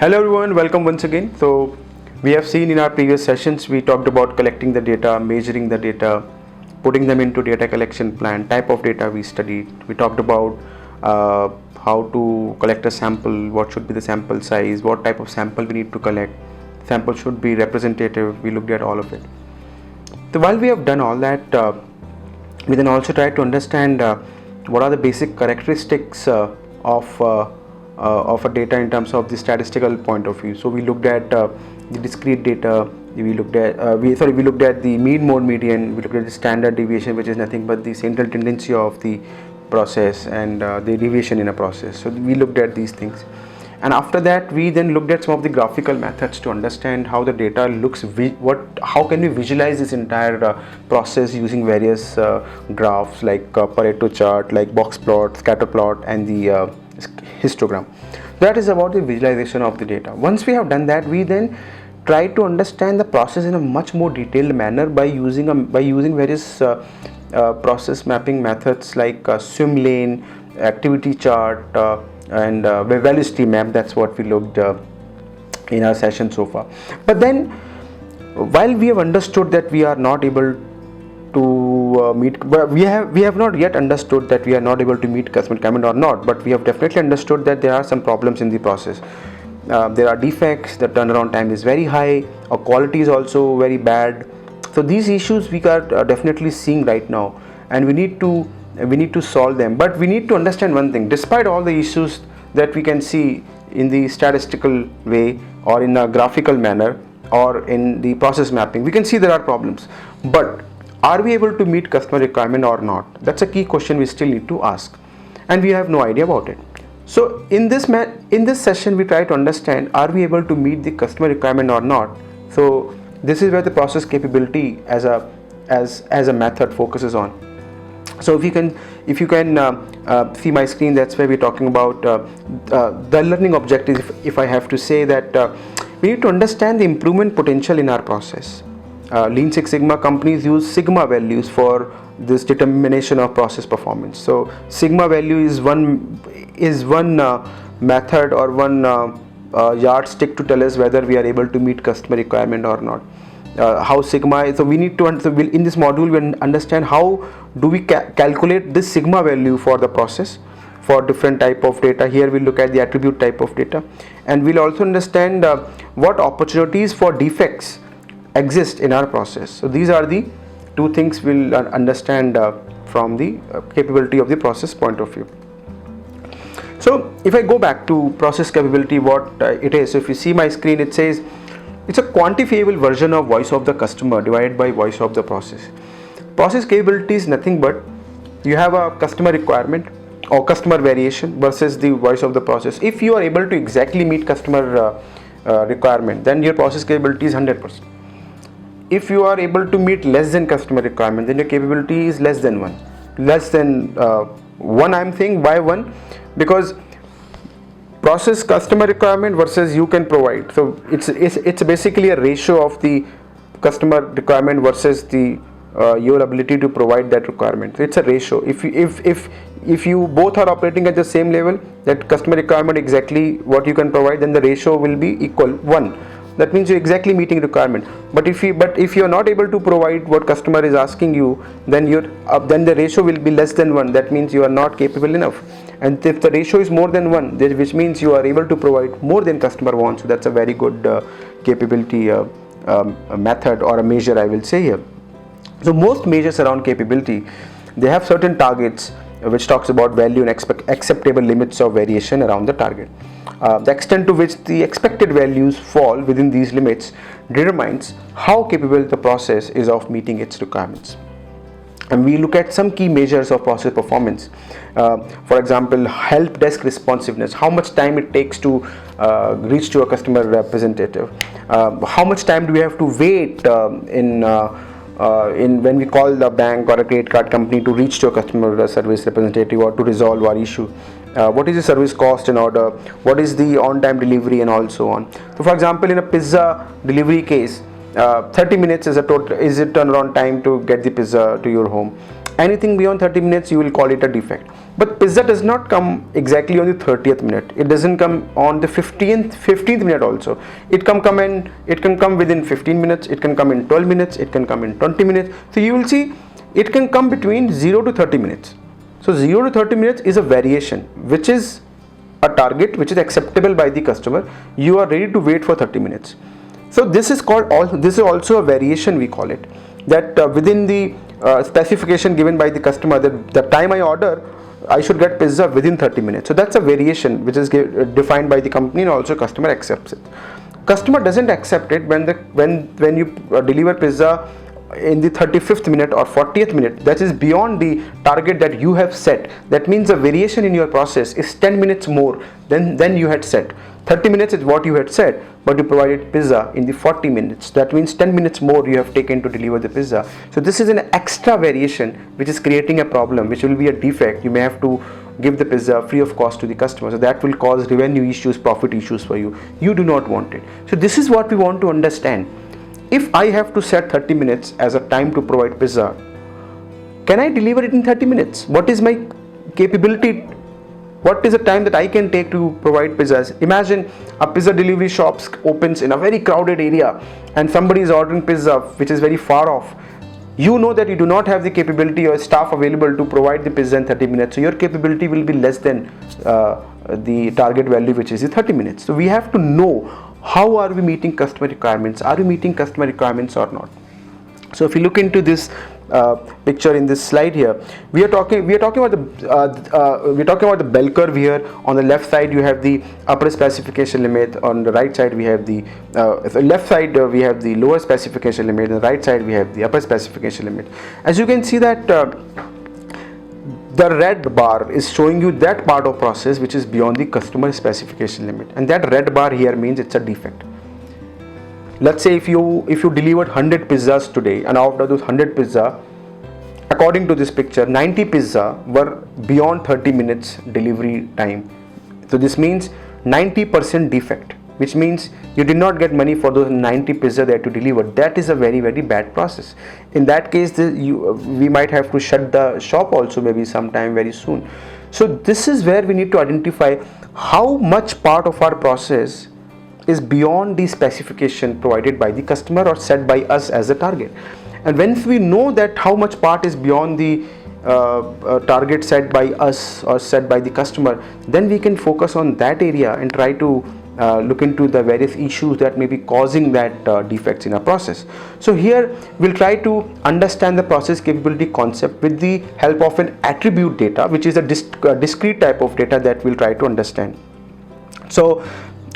Hello everyone, welcome once again. So we have seen in our previous sessions, we talked about collecting the data, measuring the data, putting them into data collection plan, type of data we studied. We talked about how to collect a sample, what should be the sample size, what type of sample we need to collect. Sample should be representative. We looked at all of it. So while we have done all that, we then also tried to understand what are the basic characteristics of a data in terms of the statistical point of view. So we looked at the discrete data. We looked at we looked at the mean, mode, median. We looked at the standard deviation, which is nothing but the central tendency of the process and the deviation in a process. So we looked at these things. And after that, we then looked at some of the graphical methods to understand how the data looks, how can we visualize this entire process using various graphs like Pareto chart, like box plot, scatter plot, and the histogram. That is about the visualization of the data. Once we have done that, we then try to understand the process in a much more detailed manner by using various process mapping methods like swim lane, activity chart, and velocity map. That's what we looked in our session so far. But then, while we have understood that we are not able to we have not yet understood that we are not able to meet customer requirement or not, but we have definitely understood that there are some problems in the process. There are defects, the turnaround time is very high, or quality is also very bad. So these issues we are definitely seeing right now, and we need to solve them. But we need to understand one thing: despite all the issues that we can see in the statistical way, or in a graphical manner, or in the process mapping, we can see there are problems. But are we able to meet customer requirement or not? That's a key question we still need to ask, and we have no idea about it. So in this session, we try to understand, are we able to meet the customer requirement or not? So this is where the process capability as a method focuses on. So if you can see my screen, that's where we're talking about the learning objective. If I have to say that we need to understand the improvement potential in our process. Lean Six Sigma companies use sigma values for this determination of process performance. So sigma value is one method or one yardstick to tell us whether we are able to meet customer requirement or not. How sigma is, so we need to in this module we understand how do we calculate this sigma value for the process for different type of data. Here we look at the attribute type of data, and we'll also understand what opportunities for defects exist in our process. So these are the two things we'll understand from the capability of the process point of view. So if I go back to process capability, what it is, so if you see my screen, it says it's a quantifiable version of voice of the customer divided by voice of the process. Process capability is nothing but you have a customer requirement or customer variation versus the voice of the process. If you are able to exactly meet customer requirement, then your process capability is 100%. If you are able to meet less than customer requirement, then your capability is less than 1. Less than 1, I'm saying why 1? Because process customer requirement versus you can provide. So it's basically a ratio of the customer requirement versus the your ability to provide that requirement. So it's a ratio. If you both are operating at the same level, that customer requirement exactly what you can provide, then the ratio will be equal 1. That means you're exactly meeting requirement. But if you are not able to provide what customer is asking you, then then the ratio will be less than 1. That means you are not capable enough. And if the ratio is more than 1, which means you are able to provide more than customer wants. So that's a very good capability method or a measure, I will say here. So most measures around capability, they have certain targets which talks about value and acceptable limits of variation around the target. The extent to which the expected values fall within these limits determines how capable the process is of meeting its requirements. And we look at some key measures of process performance. For example, help desk responsiveness, how much time it takes to reach to a customer representative. How much time do we have to wait in when we call the bank or a credit card company to reach to a customer service representative or to resolve our issue. What is the service cost in order, what is the on-time delivery, and also on. So for example, in a pizza delivery case, 30 minutes is a turnaround time to get the pizza to your home. Anything beyond 30 minutes, you will call it a defect. But pizza does not come exactly on the 30th minute. It doesn't come on the 15th minute also. It can come within 15 minutes, it can come in 12 minutes, it can come in 20 minutes. So you will see it can come between 0 to 30 minutes. So 0 to 30 minutes is a variation, which is a target which is acceptable by the customer. You are ready to wait for 30 minutes. So this is also a variation, we call it, that within the specification given by the customer, that the time I order, I should get pizza within 30 minutes. So that's a variation which is defined by the company, and also customer accepts it. Customer doesn't accept it when you deliver pizza in the 35th minute or 40th minute. That is beyond the target that you have set. That means the variation in your process is 10 minutes more than you had set. 30 minutes is what you had said, but you provided pizza in the 40 minutes. That means 10 minutes more you have taken to deliver the pizza. So this is an extra variation which is creating a problem, which will be a defect. You may have to give the pizza free of cost to the customer. So that will cause revenue issues, profit issues for you. You do not want it. So this is what we want to understand. If I have to set 30 minutes as a time to provide pizza, can I deliver it in 30 minutes? What is my capability? What is the time that I can take to provide pizzas? Imagine a pizza delivery shop opens in a very crowded area and somebody is ordering pizza which is very far off. You know that you do not have the capability or staff available to provide the pizza in 30 minutes. So your capability will be less than the target value, which is the 30 minutes. So we have to know, how are we meeting customer requirements? Are we meeting customer requirements or not? So if you look into this picture in this slide here, we are talking about the bell curve here. On the left side you have the upper specification limit, on the right side we have the left side we have the lower specification limit, on the right side we have the upper specification limit. As you can see that the red bar is showing you that part of process which is beyond the customer specification limit, and that red bar here means it's a defect. Let's say if you delivered 100 pizzas today, and out of those 100 pizza, according to this picture, 90 pizza were beyond 30 minutes delivery time. So this means 90% defect, which means you did not get money for those 90 pizza that you delivered. That is a very, very bad process. In that case, we might have to shut the shop also, maybe sometime very soon. So this is where we need to identify how much part of our process is beyond the specification provided by the customer or set by us as a target. And once we know that how much part is beyond the target set by us or set by the customer, then we can focus on that area and try to look into the various issues that may be causing that defects in our process. So here we'll try to understand the process capability concept with the help of an attribute data, which is a discrete type of data that we'll try to understand. So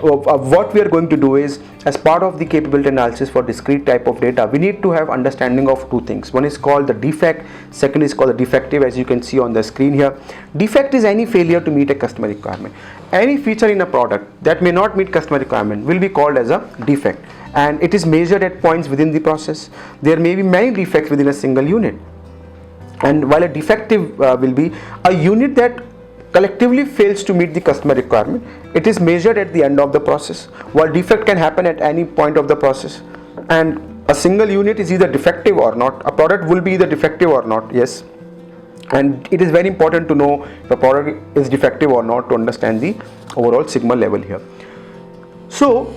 what we are going to do is, as part of the capability analysis for discrete type of data, we need to have understanding of two things. One is called the defect, second is called the defective, as you can see on the screen here. Defect is any failure to meet a customer requirement. Any feature in a product that may not meet customer requirement will be called as a defect, and it is measured at points within the process. There may be many defects within a single unit, and while a defective will be a unit that collectively fails to meet the customer requirement. It is measured at the end of the process, while defect can happen at any point of the process. And a single unit is either defective or not. A product will be either defective or not, yes. And it is very important to know if a product is defective or not to understand the overall sigma level here. So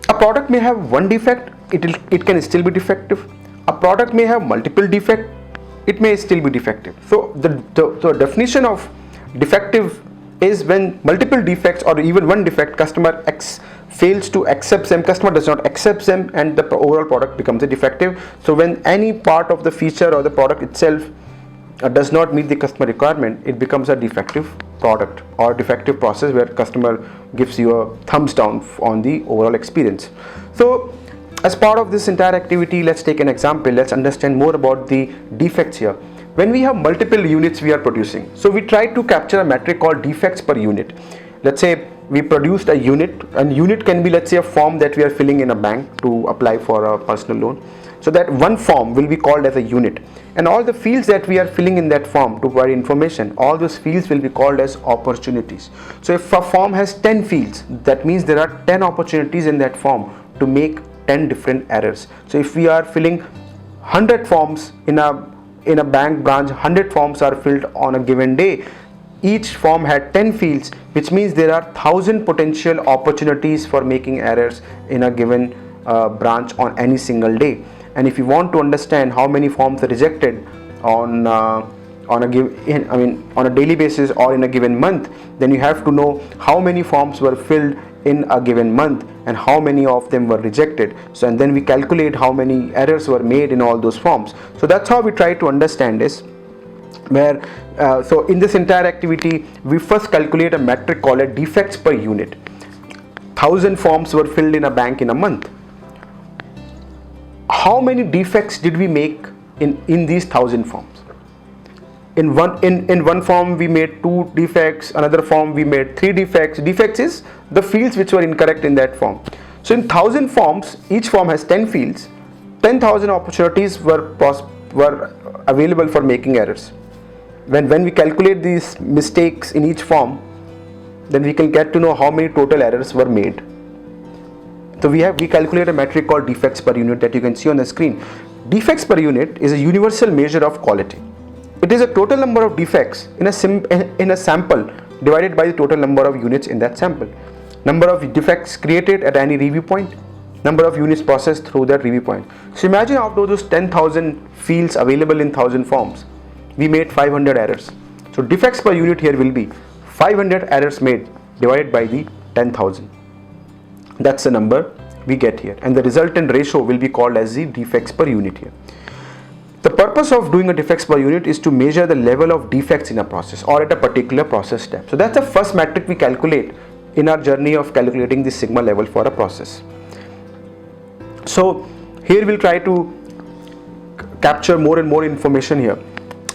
a product may have one defect, it can still be defective. A product may have multiple defects, it may still be defective. So the definition of defective is when multiple defects or even one defect, customer X fails to accept them, customer does not accept them, and the overall product becomes a defective. So when any part of the feature or the product itself does not meet the customer requirement, it becomes a defective product or defective process where customer gives you a thumbs down on the overall experience. So as part of this entire activity, let's take an example. Let's understand more about the defects here. When we have multiple units we are producing, so we try to capture a metric called defects per unit. Let's say we produced a unit, and unit can be, let's say, a form that we are filling in a bank to apply for a personal loan. So that one form will be called as a unit, and all the fields that we are filling in that form to provide information, all those fields will be called as opportunities. So if a form has 10 fields, that means there are 10 opportunities in that form to make 10 different errors. So if we are filling 100 forms in a in a bank branch 100 forms are filled on a given day. Each form had 10 fields, which means there are 1000 potential opportunities for making errors in a given branch on any single day. And if you want to understand how many forms are rejected on a daily basis or in a given month, then you have to know how many forms were filled in a given month and how many of them were rejected. So, and then we calculate how many errors were made in all those forms. So that's how we try to understand this. Where so in this entire activity, we first calculate a metric called a defects per unit. 1000 forms were filled in a bank in a month. How many defects did we make in these 1000 forms? In one form we made 2 defects, another form we made 3 defects. Defects is the fields which were incorrect in that form. So in 1000 forms, each form has 10 fields. 10,000 opportunities were available for making errors. When we calculate these mistakes in each form, then we can get to know how many total errors were made. So we calculate a metric called defects per unit that you can see on the screen. Defects per unit is a universal measure of quality. It is a total number of defects in a sample divided by the total number of units in that sample. Number of defects created at any review point, number of units processed through that review point. So imagine out of those 10,000 fields available in 1000 forms, we made 500 errors. So defects per unit here will be 500 errors made divided by the 10,000. That's the number we get here, and the resultant ratio will be called as the defects per unit here. The purpose of doing a defects per unit is to measure the level of defects in a process or at a particular process step. So that's the first metric we calculate in our journey of calculating the sigma level for a process. So here we'll try to capture more and more information here.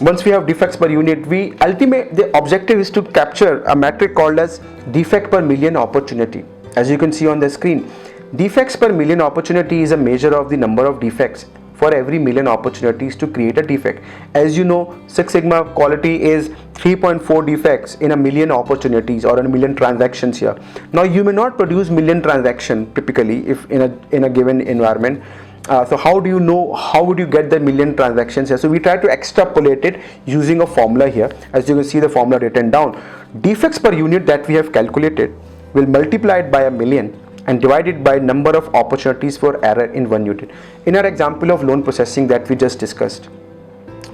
Once we have defects per unit, the objective is to capture a metric called as defect per million opportunity. As you can see on the screen, defects per million opportunity is a measure of the number of defects for every million opportunities to create a defect. As you know, Six Sigma quality is 3.4 defects in a million opportunities or in a million transactions here. Now you may not produce million transaction typically if in a given environment. So how do you know, how would you get the million transactions here? So we try to extrapolate it using a formula here. As you can see the formula written down. Defects per unit that we have calculated will multiply it by a million and divide it by number of opportunities for error in 1 unit. In our example of loan processing that we just discussed,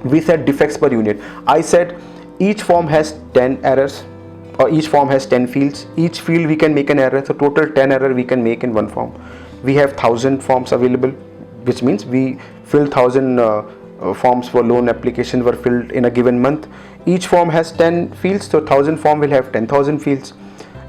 we said defects per unit. I said each form has 10 errors, or each form has 10 fields. Each field we can make an error, so total 10 error we can make in one form. We have 1000 forms available, which means we fill 1000 forms for loan application were filled in a given month. Each form has 10 fields, so 1000 form will have 10,000 fields.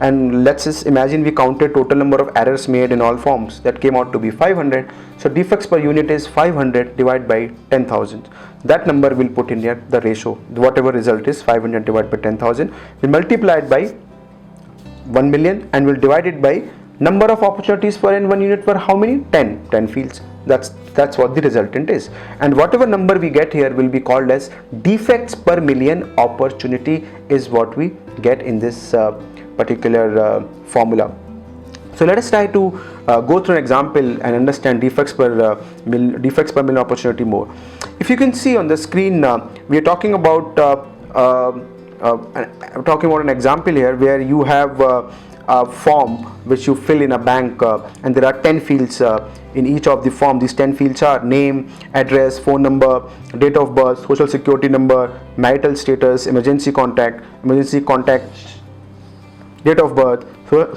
And let's just imagine we counted total number of errors made in all forms. That came out to be 500. So defects per unit is 500 divided by 10,000. That number will put in here the ratio. Whatever result is 500 divided by 10,000. We multiply it by 1 million and we'll divide it by number of opportunities for in 1 unit for how many? 10 fields. That's what the resultant is. And whatever number we get here will be called as defects per million opportunity is what we get in this particular formula. So let us try to go through an example and understand defects per million opportunity more. If you can see on the screen, we are talking about an example here where you have a form which you fill in a bank and there are 10 fields in each of the form. These 10 fields are name, address, phone number, date of birth, social security number, marital status, emergency contact, date of birth,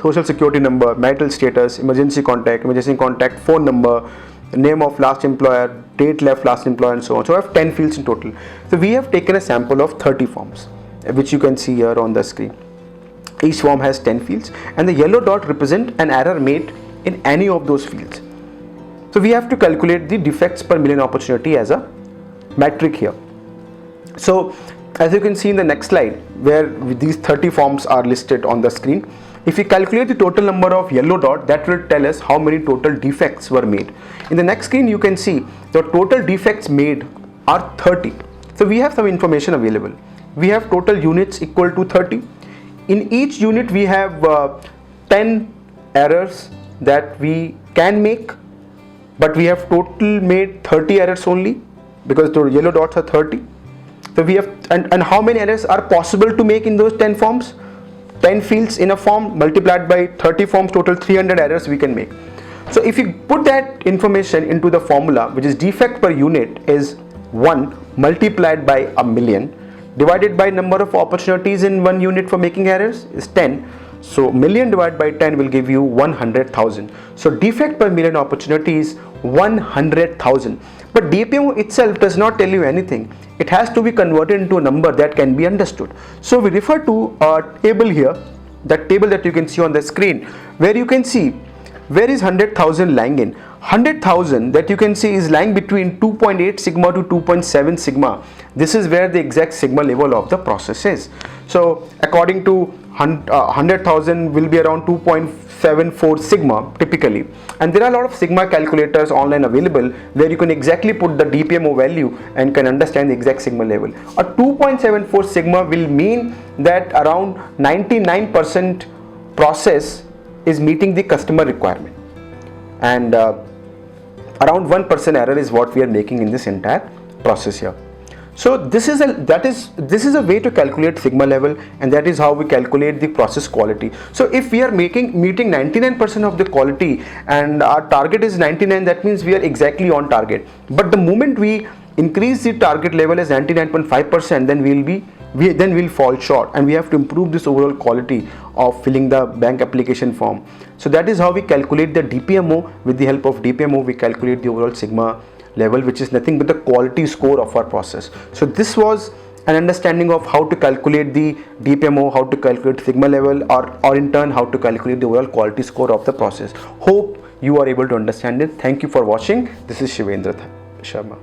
social security number, marital status, emergency contact, phone number, name of last employer, date left last employer, and so on. So I have 10 fields in total. So we have taken a sample of 30 forms, which you can see here on the screen. Each form has 10 fields and the yellow dot represent an error made in any of those fields. So we have to calculate the defects per million opportunity as a metric here. So as you can see in the next slide where these 30 forms are listed on the screen, if we calculate the total number of yellow dot, that will tell us how many total defects were made. In the next screen you can see the total defects made are 30. So we have some information available. We have total units equal to 30. In each unit we have 10 errors that we can make, but we have total made 30 errors only. because the yellow dots are 30. So we have, and how many errors are possible to make in those 10 forms? 10 fields in a form multiplied by 30 forms, total 300 errors we can make. So if you put that information into the formula, which is defect per unit is 1 multiplied by a million divided by number of opportunities in 1 unit for making errors is 10. So million divided by 10 will give you 100,000. So defect per million opportunities 100,000. But DPMO itself does not tell you anything. It has to be converted into a number that can be understood. So we refer to a table here, that table that you can see on the screen, where you can see where is 100,000 lying in. 100,000 that you can see is lying between 2.8 sigma to 2.7 sigma. This is where the exact sigma level of the process is. So according to 100,000 will be around 2.74 sigma typically, and there are a lot of sigma calculators online available where you can exactly put the DPMO value and can understand the exact sigma level. A 2.74 sigma will mean that around 99% process is meeting the customer requirement, and around 1% error is what we are making in this entire process here. So this is a way to calculate sigma level, and that is how we calculate the process quality. So if we are meeting 99% of the quality and our target is 99, that means we are exactly on target. But the moment we increase the target level as 99.5%, then we'll fall short, and we have to improve this overall quality of filling the bank application form. So that is how we calculate the DPMO. With the help of DPMO, we calculate the overall sigma level, which is nothing but the quality score of our process. So this was an understanding of how to calculate the DPMO, how to calculate sigma level, or in turn how to calculate the overall quality score of the process. Hope you are able to understand it. Thank you for watching. This is Shivendra Sharma.